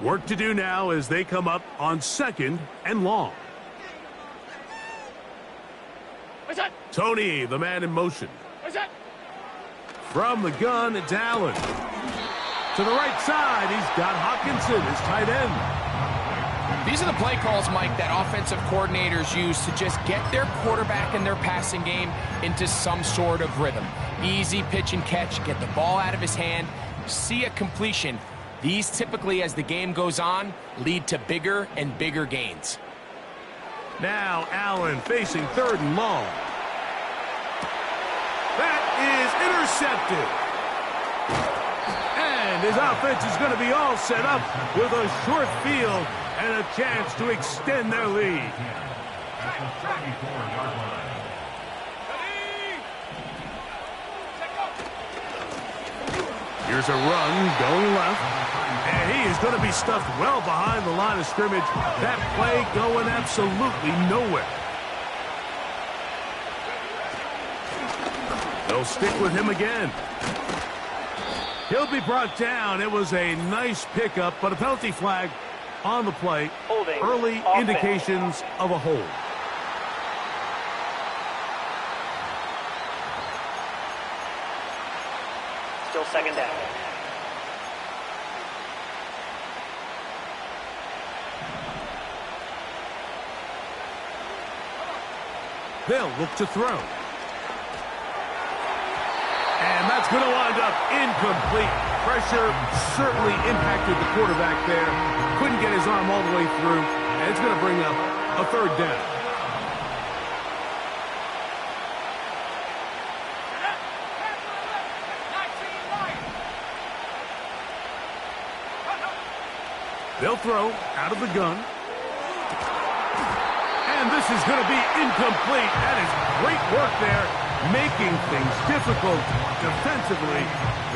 Work to do now as they come up on 2nd and long. Tony, the man in motion. From the gun, it's Allen. To the right side, he's got Hockenson, his tight end. These are the play calls, Mike, that offensive coordinators use to just get their quarterback and their passing game into some sort of rhythm. Easy pitch and catch, get the ball out of his hand, see a completion. These typically, as the game goes on, lead to bigger and bigger gains. Now Allen facing 3rd and long. That is intercepted. And his offense is going to be all set up with a short field and a chance to extend their lead. Here's a run going left. And he is going to be stuffed well behind the line of scrimmage. That play going absolutely nowhere. They'll stick with him again. He'll be brought down. It was a nice pickup, but a penalty flag on the play. Holding. Early Offense. indications of a hold. Still 2nd down. They'll look to throw. And that's going to wind up incomplete. Pressure certainly impacted the quarterback there. Couldn't get his arm all the way through. And it's going to bring up a 3rd down. They'll throw out of the gun. And this is going to be incomplete. That is great work there, making things difficult defensively.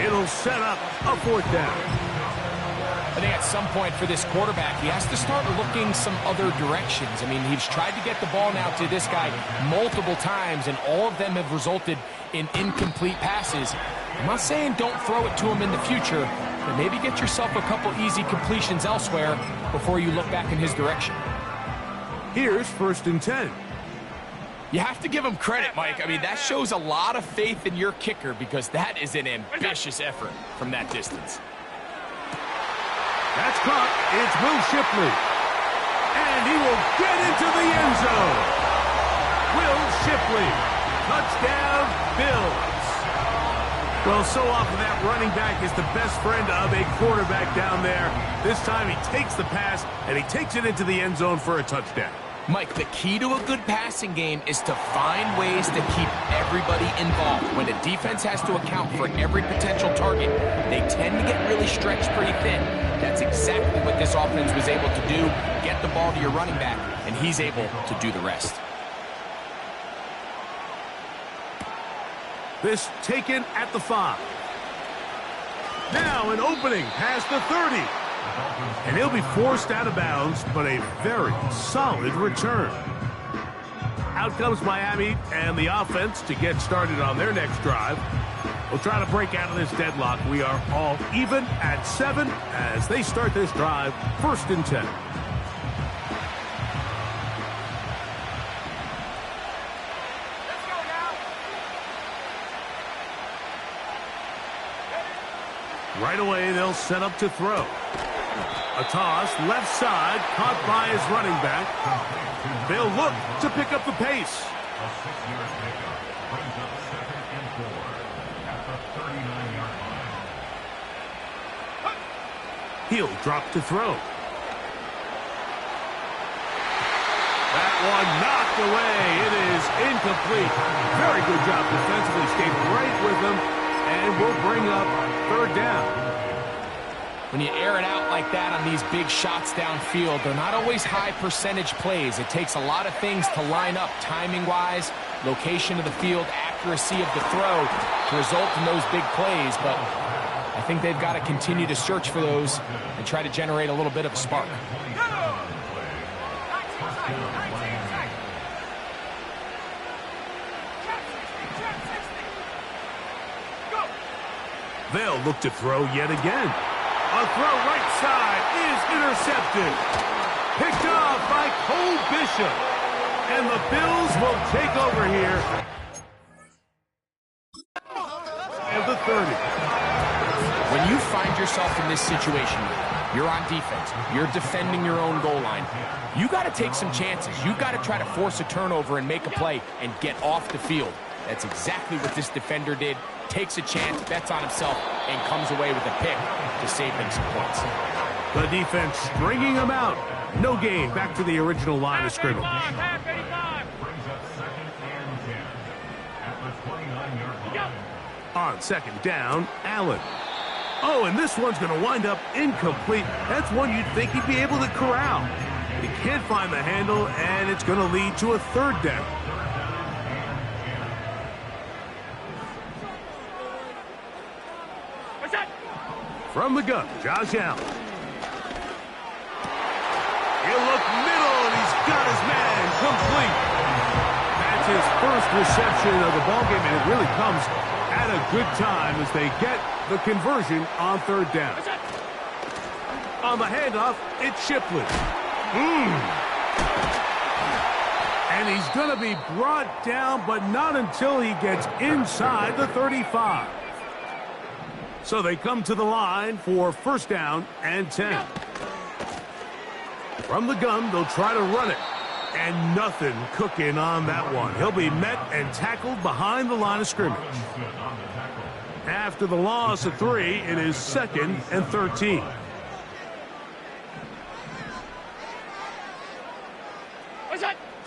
It'll set up a 4th down. I think at some point for this quarterback, he has to start looking some other directions. I mean, he's tried to get the ball now to this guy multiple times, and all of them have resulted in incomplete passes. I'm not saying don't throw it to him in the future, but maybe get yourself a couple easy completions elsewhere before you look back in his direction. Here's 1st and 10. You have to give him credit, Mike. I mean, that shows a lot of faith in your kicker because that is an ambitious effort from that distance. That's caught. It's Will Shipley. And he will get into the end zone. Will Shipley. Touchdown, Bills. Well, so often that running back is the best friend of a quarterback down there. This time he takes the pass, and he takes it into the end zone for a touchdown. Mike, the key to a good passing game is to find ways to keep everybody involved. When a defense has to account for every potential target, they tend to get really stretched pretty thin. That's exactly what this offense was able to do. Get the ball to your running back, and he's able to do the rest. This taken at the 5. Now an opening past the 30. And he'll be forced out of bounds, but a very solid return. Out comes Miami and the offense to get started on their next drive. We'll try to break out of this deadlock. We are all even at 7 as they start this drive, 1st and 10. Right away, they'll set up to throw. A toss, left side, caught by his running back. They'll look to pick up the pace. A 6-yard pickup brings up 2nd and 4 at the 39-yard line. He'll drop to throw. That one knocked away. It is incomplete. Very good job defensively. Stayed right with them, and will bring up 3rd down. When you air it out like that on these big shots downfield, they're not always high percentage plays. It takes a lot of things to line up timing-wise, location of the field, accuracy of the throw to result in those big plays. But I think they've got to continue to search for those and try to generate a little bit of a spark. They'll look to throw yet again. A throw right side is intercepted. Picked off by Cole Bishop. And the Bills will take over here at the 30. When you find yourself in this situation, you're on defense, you're defending your own goal line, you got to take some chances. You got to try to force a turnover and make a play and get off the field. That's exactly what this defender did. Takes a chance, bets on himself, and comes away with a pick to save them some points. The defense stringing them out. No gain. Back to the original line of scrimmage. Brings up 2nd and 10 at the 29-yard line. On 2nd down, Allen. Oh, and this one's going to wind up incomplete. That's one you'd think he'd be able to corral. He can't find the handle, and it's going to lead to a 3rd down. From the gun, Josh Allen. He'll look middle, and he's got his man complete. That's his first reception of the ballgame, and it really comes at a good time as they get the conversion on 3rd down. On the handoff, it's Shipley. And he's going to be brought down, but not until he gets inside the 35. So they come to the line for 1st down and 10. From the gun, they'll try to run it. And nothing cooking on that one. He'll be met and tackled behind the line of scrimmage. After the loss of 3, it is 2nd and 13.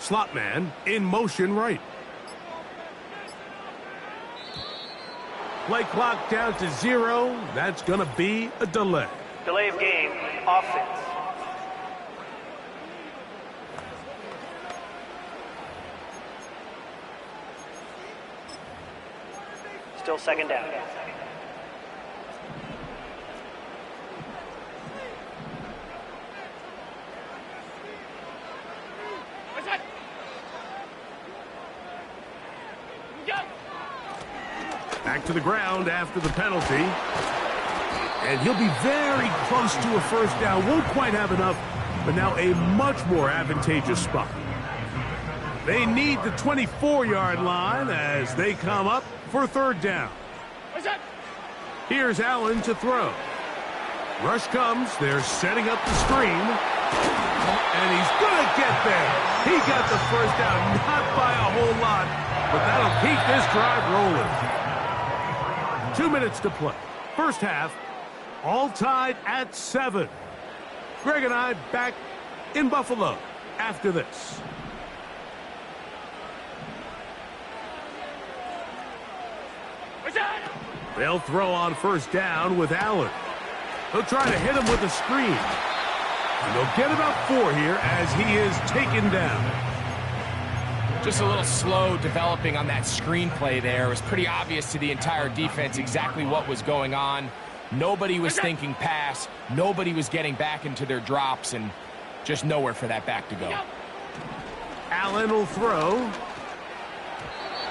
Slot man in motion right. Play clock down to 0. That's going to be a delay. Delay of game, offense. Still 2nd down. Back to the ground after the penalty. And he'll be very close to a 1st down. Won't quite have enough, but now a much more advantageous spot. They need the 24-yard line as they come up for 3rd down. Here's Allen to throw. Rush comes. They're setting up the screen. And he's going to get there. He got the 1st down, not by a whole lot, but that'll keep this drive rolling. 2 minutes to play. 1st half, all tied at 7. Greg and I back in Buffalo after this. They'll throw on 1st down with Allen. They'll try to hit him with a screen. And they'll get about 4 here as he is taken down. Just a little slow developing on that screenplay there. It was pretty obvious to the entire defense exactly what was going on. Nobody was thinking pass. Nobody was getting back into their drops, and just nowhere for that back to go. Allen will throw.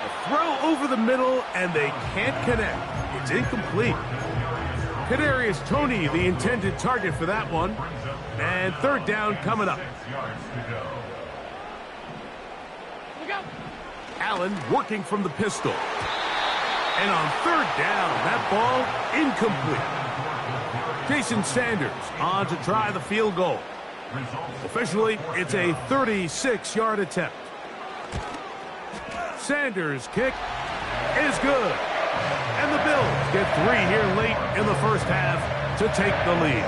A throw over the middle, and they can't connect. It's incomplete. Kadarius Toney, the intended target for that one. And 3rd down coming up. Allen working from the pistol. And on 3rd down, that ball incomplete. Jason Sanders on to try the field goal. Officially, it's a 36-yard attempt. Sanders' kick is good. And the Bills get 3 here late in the 1st half to take the lead.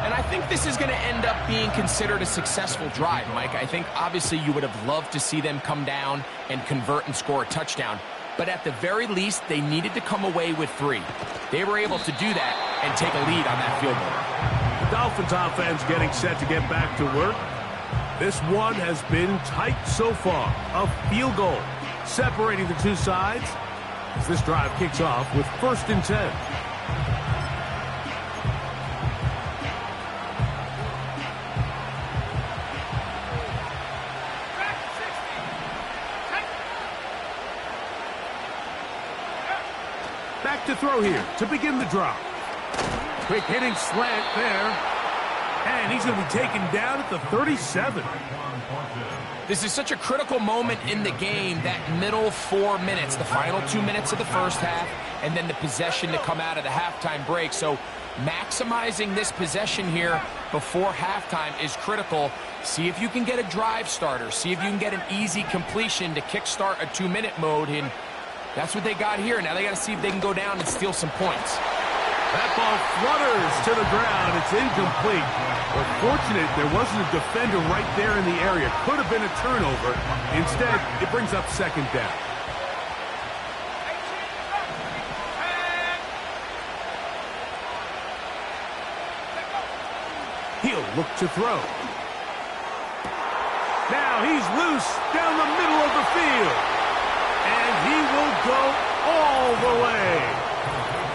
And I think this is going to end up being considered a successful drive, Mike. I think obviously you would have loved to see them come down and convert and score a touchdown. But at the very least, they needed to come away with 3. They were able to do that and take a lead on that field goal. The Dolphins offense getting set to get back to work. This one has been tight so far. A field goal separating the two sides as this drive kicks off with 1st and 10. Back to throw here to begin the drive. Quick hitting slant there. And he's going to be taken down at the 37. This is such a critical moment in the game, that middle 4 minutes, the final 2 minutes of the first half, and then the possession to come out of the halftime break. So maximizing this possession here before halftime is critical. See if you can get a drive starter. See if you can get an easy completion to kickstart a 2-minute mode. And that's what they got here. Now they got to see if they can go down and steal some points. That ball flutters to the ground. It's incomplete. But fortunate there wasn't a defender right there in the area. Could have been a turnover. Instead, it brings up second down. He'll look to throw. Now he's loose down the middle of the field. And he will go all the way.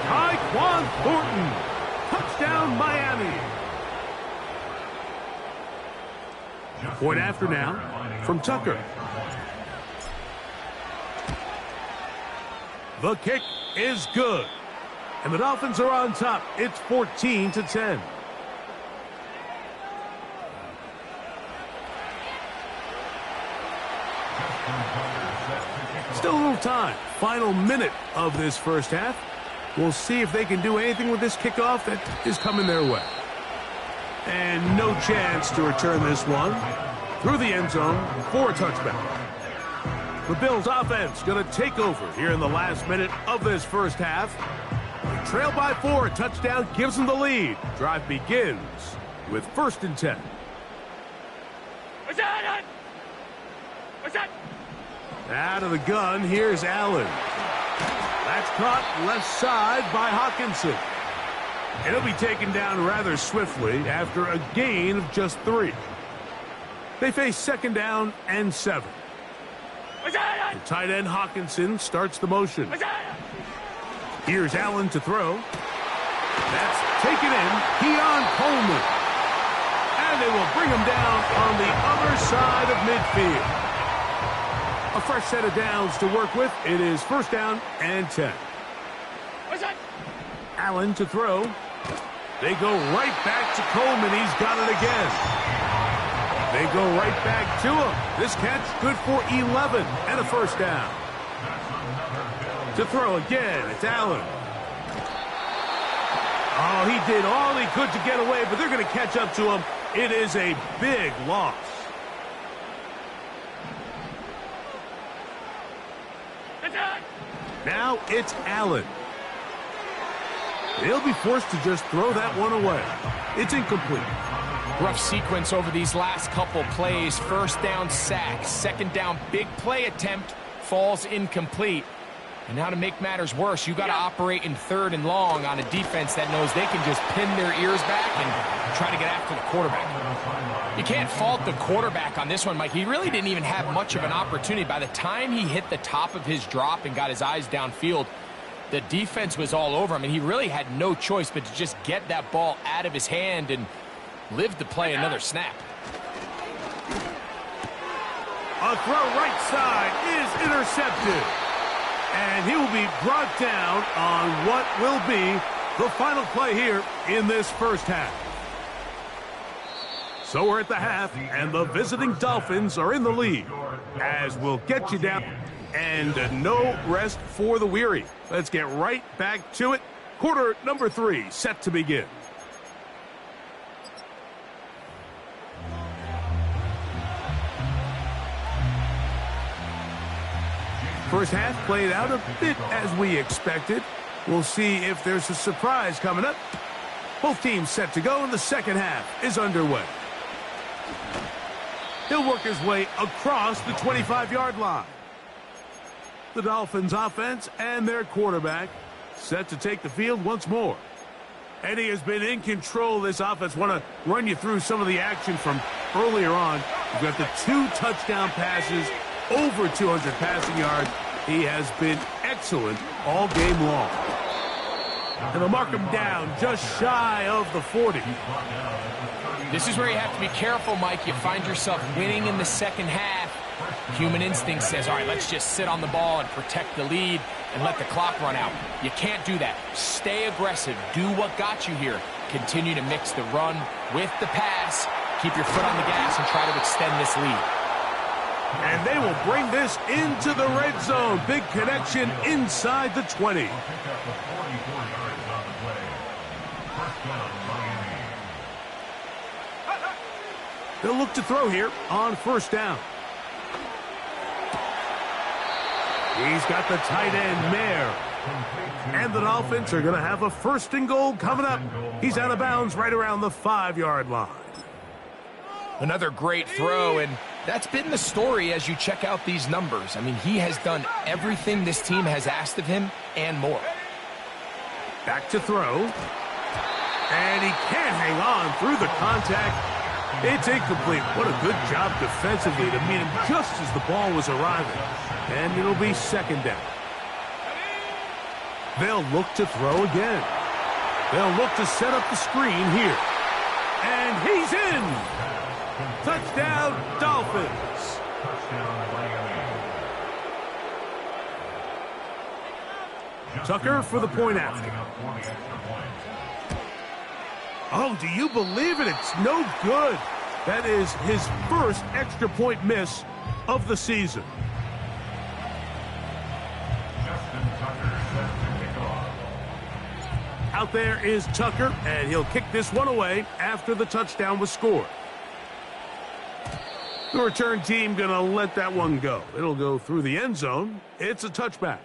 Tyquan Thornton, touchdown Miami. Point after now from Tucker. The kick is good. And the Dolphins are on top. It's 14-10. Still a little time. Final minute of this first half. We'll see if they can do anything with this kickoff that is coming their way. And no chance to return this one through the end zone for a touchback. The Bills offense going to take over here in the last minute of this first half. They trail by 4. A touchdown gives them the lead. Drive begins with 1st and 10. Out of the gun, here's Allen. That's caught left side by Hockenson. It'll be taken down rather swiftly after a gain of just 3. They face 2nd down and 7. The tight end Hockenson starts the motion. Here's Allen to throw. That's taken in. Keon Coleman. And they will bring him down on the other side of midfield. A fresh set of downs to work with. It is 1st down and 10. Allen to throw. They go right back to Coleman. He's got it again. They go right back to him. This catch good for 11 and a 1st down. To throw again, it's Allen. Oh, he did all he could to get away, but they're going to catch up to him. It is a big loss. Now it's Allen. They'll be forced to just throw that one away. It's incomplete. Rough sequence over these last couple plays. 1st down sack. 2nd down big play attempt falls incomplete. And now to make matters worse, you got to operate in 3rd and long on a defense that knows they can just pin their ears back and try to get after the quarterback. You can't fault the quarterback on this one, Mike. He really didn't even have much of an opportunity. By the time he hit the top of his drop and got his eyes downfield, the defense was all over him, and he really had no choice but to just get that ball out of his hand and live to play another snap. A throw right side is intercepted. And he will be brought down on what will be the final play here in this first half. So we're at the half, and the visiting Dolphins are in the lead. As we'll get you down, and no rest for the weary. Let's get right back to it. Quarter number 3 set to begin. First half played out a bit as we expected. We'll see if there's a surprise coming up. Both teams set to go, and the second half is underway. He'll work his way across the 25-yard line. The Dolphins offense and their quarterback set to take the field once more. Eddie has been in control of this offense. Want to run you through some of the action from earlier on. We've got the 2 touchdown passes, over 200 passing yards. He has been excellent all game long. And they'll mark him down just shy of the 40. This is where you have to be careful, Mike. You find yourself winning in the second half. Human instinct says, all right, let's just sit on the ball and protect the lead and let the clock run out. You can't do that. Stay aggressive. Do what got you here. Continue to mix the run with the pass. Keep your foot on the gas and try to extend this lead. And they will bring this into the red zone. Big connection inside the 20. Pick up the 44 yards on the play. First down, Miami. They'll look to throw here on first down. He's got the tight end, Mayer. And the Dolphins are going to have a first and goal coming up. He's out of bounds right around the 5-yard line. Another great throw, and that's been the story as you check out these numbers. I mean, he has done everything this team has asked of him and more. Back to throw. And he can't hang on through the contact. It's incomplete. What a good job defensively to meet him just as the ball was arriving. And it'll be second down. They'll look to throw again. They'll look to set up the screen here. And he's in! Touchdown, Dolphins! Touchdown, Miami. Tucker for the point after. Oh, do you believe it? It's no good. That is his first extra point miss of the season. Justin Tucker set to kick off. Out there is Tucker, and he'll kick this one away after the touchdown was scored. The return team going to let that one go. It'll go through the end zone. It's a touchback.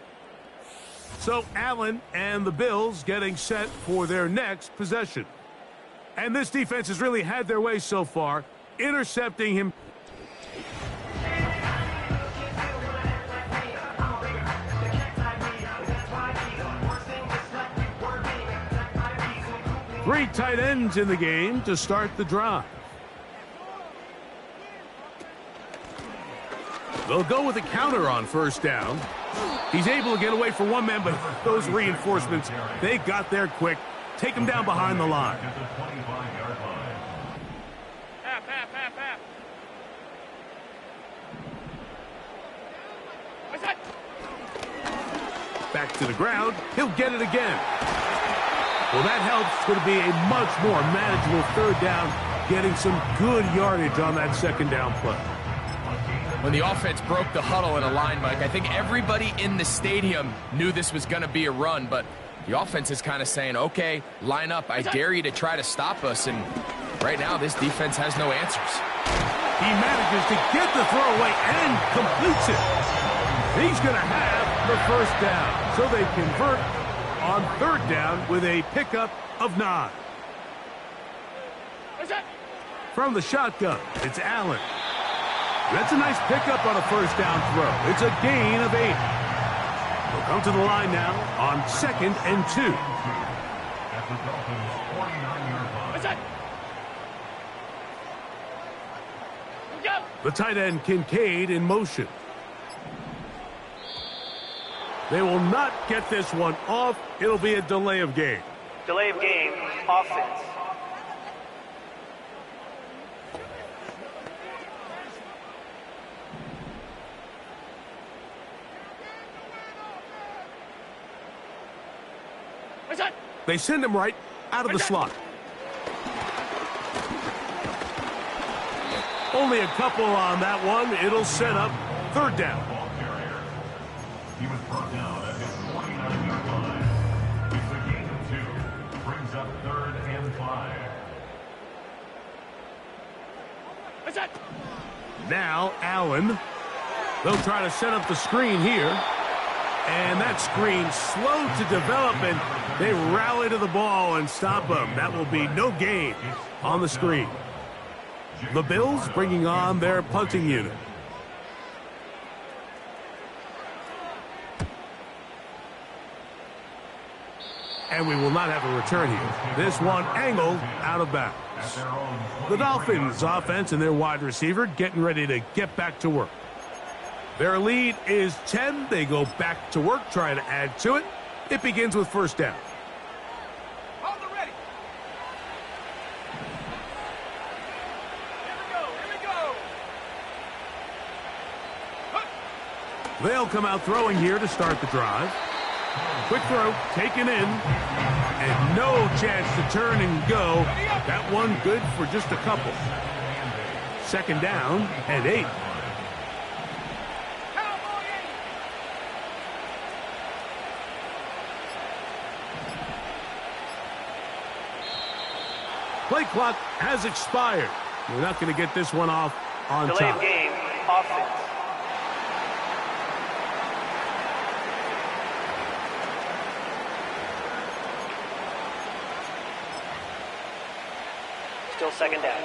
So Allen and the Bills getting set for their next possession. And this defense has really had their way so far, intercepting him. Three tight ends in the game to start the drive. They'll go with a counter on first down. He's able to get away for one man, but those reinforcements, they got there quick. Take him down behind the line. At the 25-yard line. Back to the ground. He'll get it again. Well, that helps. It's going to be a much more manageable third down, getting some good yardage on that second down play. When the offense broke the huddle in a line, Mike, I think everybody in the stadium knew this was going to be a run, but the offense is kind of saying, okay, line up. I dare you to try to stop us, and right now this defense has no answers. He manages to get the throw away and completes it. He's going to have the first down, so they convert on third down with a pickup of 9. From the shotgun, it's Allen. That's a nice pickup on a first down throw. It's a gain of 8. We'll come to the line now on 2nd and 2. At the Dolphins' 49-yard line. The tight end Kincaid in motion. They will not get this one off. It'll be a delay of game. Delay of game, offense. They send him right out of the slot. Only a couple on that one. It'll set up third down. Ball carrier. He was brought down at his 49-yard line. It's a gain of 2. Brings up 3rd and 5. Now Allen. They'll try to set up the screen here. And that screen slow to develop, and they rally to the ball and stop him. That will be no gain on the screen. The Bills bringing on their punting unit. And we will not have a return here. This one angled out of bounds. The Dolphins offense and their wide receiver getting ready to get back to work. Their lead is 10. They go back to work, trying to add to it. It begins with first down. They'll come out throwing here to start the drive. Quick throw, taken in. And no chance to turn and go. That one good for just a couple. Second down and 8. Play clock has expired. We're not going to get this one off on Delay top. of game, offense. Still second down.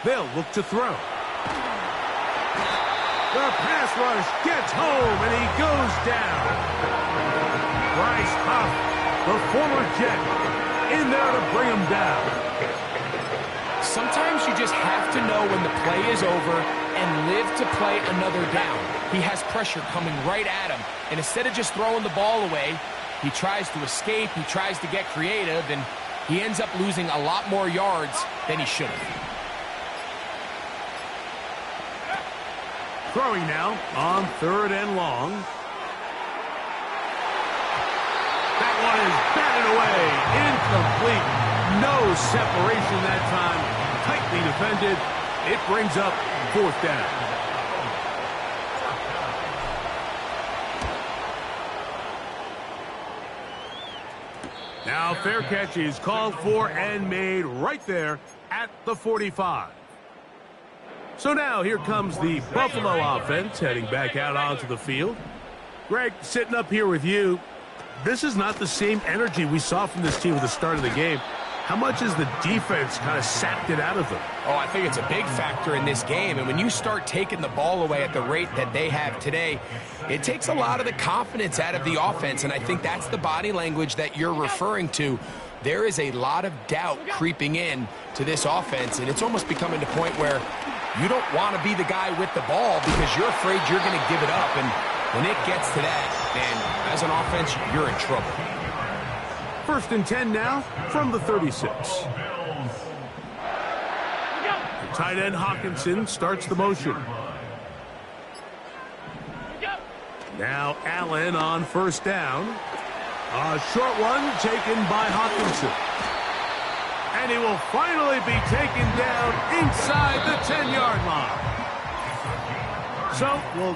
They'll look to throw. The pass rush gets home, and he goes down. Bryce Huff, the former Jet, in there to bring him down. Sometimes you just have to know when the play is over and live to play another down. He has pressure coming right at him, and instead of just throwing the ball away, he tries to escape, he tries to get creative, and he ends up losing a lot more yards than he should have. Throwing now on 3rd and long. That one is batted away. Incomplete. No separation that time. Tightly defended. It brings up 4th down. Now fair catch is called for and made right there at the 45. So now here comes the Buffalo offense heading back out onto the field. Greg, sitting up here with you, this is not the same energy we saw from this team at the start of the game. How much has the defense kind of sapped it out of them? Oh, I think it's a big factor in this game. And when you start taking the ball away at the rate that they have today, it takes a lot of the confidence out of the offense. And I think that's the body language that you're referring to. There is a lot of doubt creeping in to this offense. And it's almost becoming to the point where you don't want to be the guy with the ball because you're afraid you're going to give it up. And when it gets to that, man, as an offense, you're in trouble. 1st and 10 now from the 36. The tight end Hawkinson starts the motion. Now Allen on 1st down. A short one taken by Hawkinson. And he will finally be taken down inside the 10-yard line. So we'll...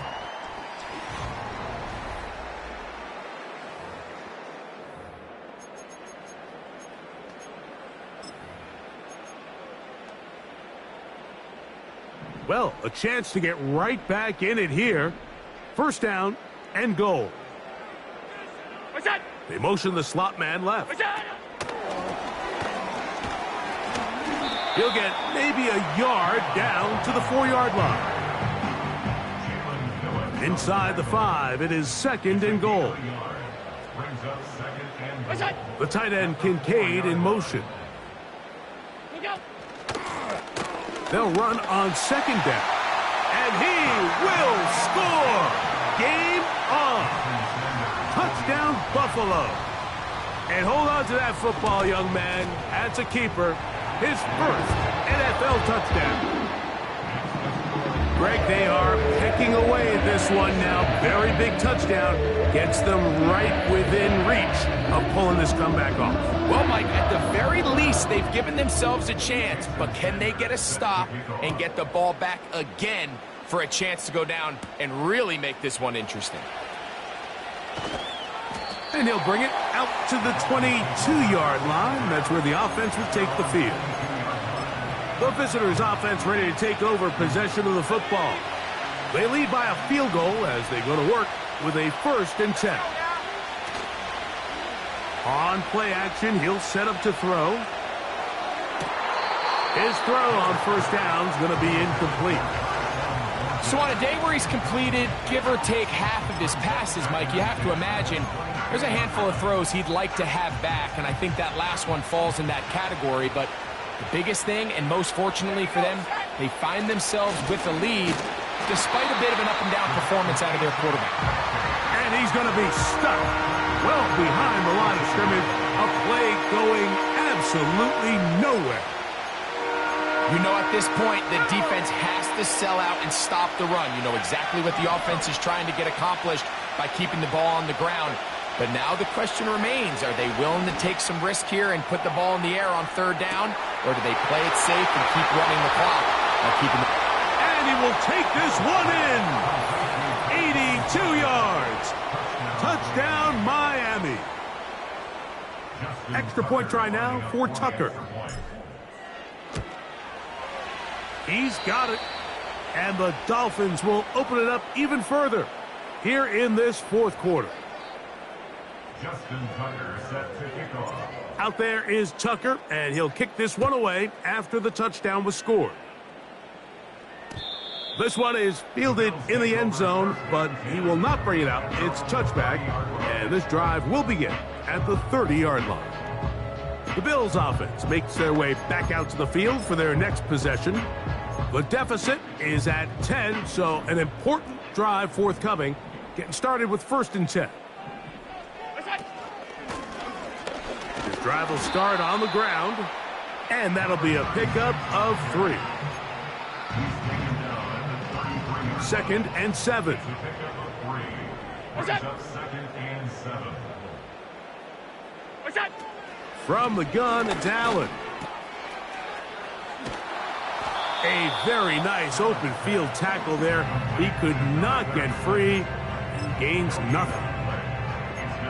Well, a chance to get right back in it here. 1st down and goal. They motion the slot man left. He'll get maybe a yard down to the 4-yard line. Inside the 5, it is 2nd and goal. The tight end Kincaid in motion. They'll run on 2nd down. And he will score! Game on! Touchdown, Buffalo. And hold on to that football, young man. That's a keeper. His first NFL touchdown. Greg, they are pecking away at this one now. Very big touchdown. Gets them right within reach of pulling this comeback off. Well, Mike, at the very least, they've given themselves a chance. But can they get a stop and get the ball back again for a chance to go down and really make this one interesting? And he'll bring it out to the 22-yard line. That's where the offense will take the field. The visitors' offense ready to take over possession of the football. They lead by a field goal as they go to work with a 1st and 10. On play action, he'll set up to throw. His throw on 1st down is going to be incomplete. So on a day where he's completed, give or take half of his passes, Mike, you have to imagine there's a handful of throws he'd like to have back, and I think that last one falls in that category. But the biggest thing, and most fortunately for them, they find themselves with a lead, despite a bit of an up-and-down performance out of their quarterback. And he's going to be stuck well behind the line of scrimmage. A play going absolutely nowhere. You know, at this point, the defense has to sell out and stop the run. You know exactly what the offense is trying to get accomplished by keeping the ball on the ground. But now the question remains, are they willing to take some risk here and put the ball in the air on third down? Or do they play it safe and keep running the clock by keeping the... And he will take this one in. 82 yards. Touchdown, Miami. Extra point try now for Tucker. He's got it. And the Dolphins will open it up even further here in this fourth quarter. Justin Tucker set to kick off. Out there is Tucker, and he'll kick this one away after the touchdown was scored. This one is fielded in the end zone, but he will not bring it out. It's touchback, and this drive will begin at the 30-yard line. The Bills offense makes their way back out to the field for their next possession. The deficit is at 10, so an important drive forthcoming, getting started with 1st and 10. This drive will start on the ground, and that'll be a pickup of 3. 2nd and 7. From the gun, it's Allen. A very nice open field tackle there. He could not get free and gains nothing.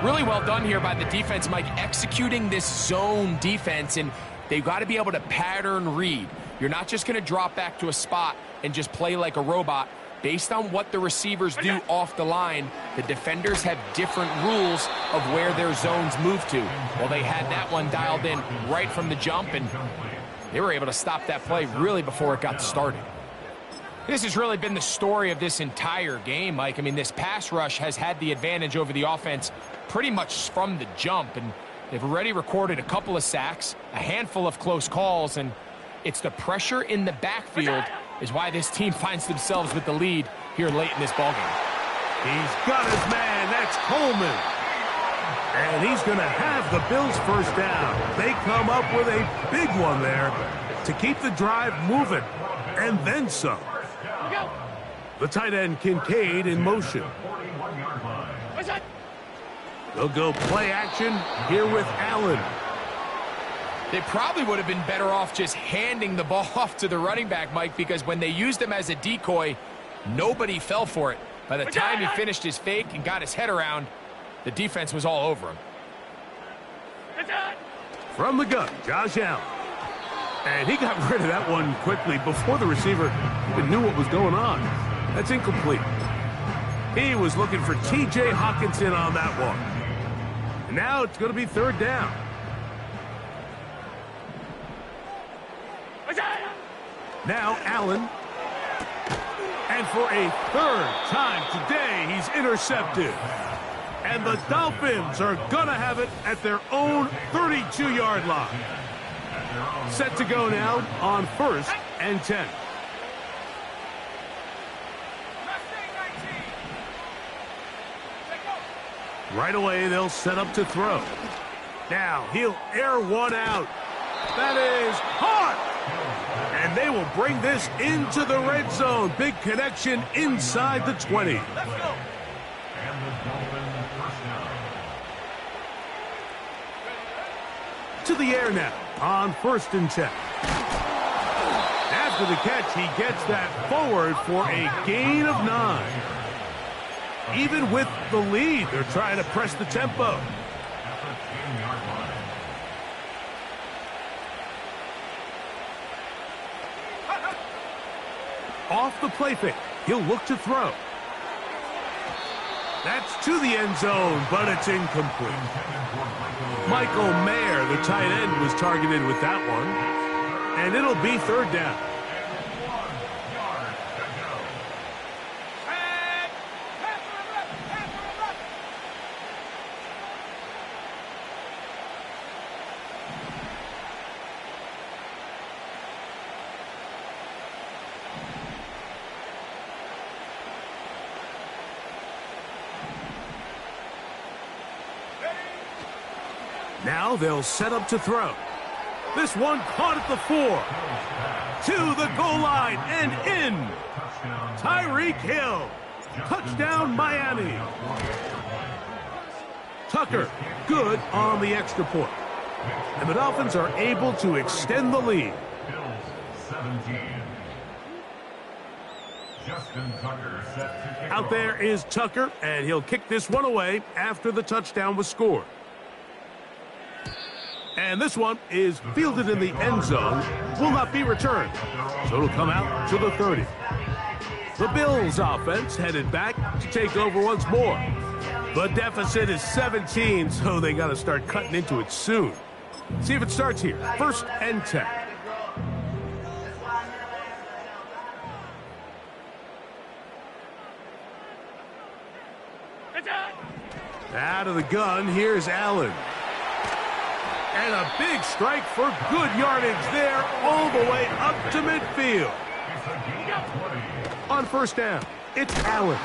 Really well done here by the defense, Mike, executing this zone defense, and they've got to be able to pattern read. You're not just going to drop back to a spot and just play like a robot. Based on what the receivers do off the line, the defenders have different rules of where their zones move to. Well, they had that one dialed in right from the jump, and they were able to stop that play really before it got started. This has really been the story of this entire game, Mike. I mean, this pass rush has had the advantage over the offense pretty much from the jump, and they've already recorded a couple of sacks, a handful of close calls, and it's the pressure in the backfield is why this team finds themselves with the lead here late in this ballgame. He's got his man. That's Coleman. And he's going to have the Bills first down. They come up with a big one there to keep the drive moving, and then some. The tight end Kincaid in motion. They'll go play action here with Allen. They probably would have been better off just handing the ball off to the running back, Mike, because when they used him as a decoy, nobody fell for it. By the time he finished his fake and got his head around, the defense was all over him. From the gun, Josh Allen. And he got rid of that one quickly before the receiver even knew what was going on. That's incomplete. He was looking for T.J. Hockenson on that one. And now it's going to be 3rd down. Now Allen. And for a 3rd time today, he's intercepted. And the Dolphins are going to have it at their own 32-yard line. Set to go now on 1st and 10. Right away, they'll set up to throw. Now, he'll air one out. That is caught. And they will bring this into the red zone. Big connection inside the 20. To the air now on 1st and 10. After the catch, he gets that forward for a gain of 9. Even with the lead, they're trying to press the tempo. Off the play fake, he'll look to throw. That's to the end zone, but it's incomplete. Michael Mayer, the tight end, was targeted with that one. And it'll be 3rd down. Now they'll set up to throw. This one caught at the 4. To the goal line and in. Tyreek Hill. Touchdown, Miami. Tucker, good on the extra point. And the Dolphins are able to extend the lead. Out there is Tucker, and he'll kick this one away after the touchdown was scored. And this one is fielded in the end zone, will not be returned. So it'll come out to the 30. The Bills offense headed back to take over once more. The deficit is 17, so they got to start cutting into it soon. See if it starts here. 1st and 10. Out of the gun, here's Allen. And a big strike for good yardage there all the way up to midfield. On 1st down, it's Allen.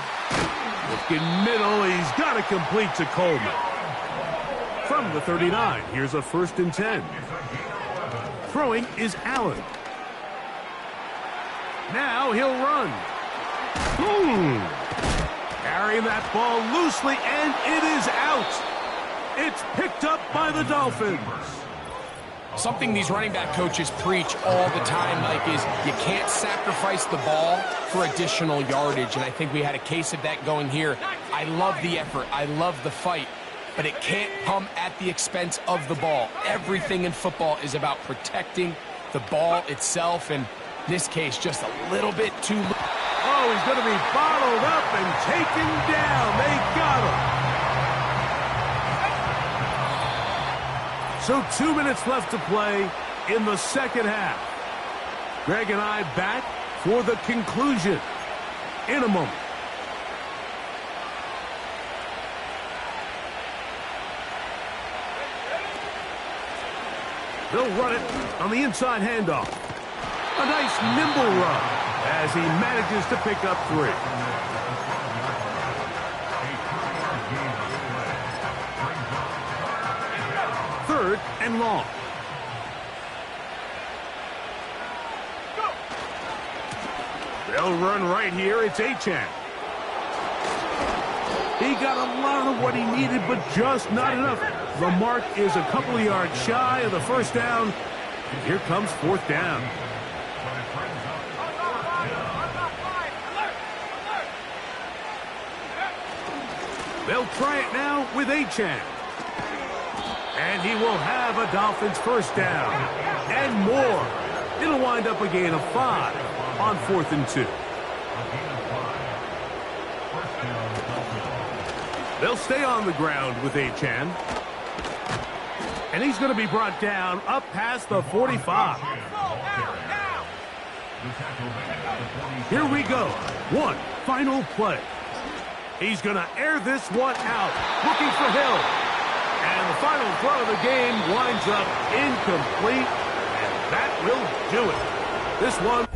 Looking middle, he's got to complete to Coleman. From the 39, here's a 1st and 10. Throwing is Allen. Now he'll run. Carrying that ball loosely, and it is out. It's picked up by the Dolphins. Something these running back coaches preach all the time, Mike, is you can't sacrifice the ball for additional yardage, and I think we had a case of that going here. I love the effort. I love the fight, but it can't come at the expense of the ball. Everything in football is about protecting the ball itself, and in this case, just a little bit too... Oh, he's going to be bottled up and taken down. They got him. So 2 minutes left to play in the second half. Greg and I back for the conclusion in a moment. They'll run it on the inside handoff. A nice nimble run as he manages to pick up 3. Third and long. They'll run right here. It's Achane. He got a lot of what he needed, but just not enough. The mark is a couple of yards shy of the 1st down. And here comes 4th down. They'll try it now with Achane. And he will have a Dolphins 1st down. And more. It'll wind up a gain of 5 on 4th and 2. They'll stay on the ground with Achane. And he's going to be brought down up past the 45. Here we go. One final play. He's going to air this one out, looking for Hill. And the final throw of the game winds up incomplete, and that will do it. This one...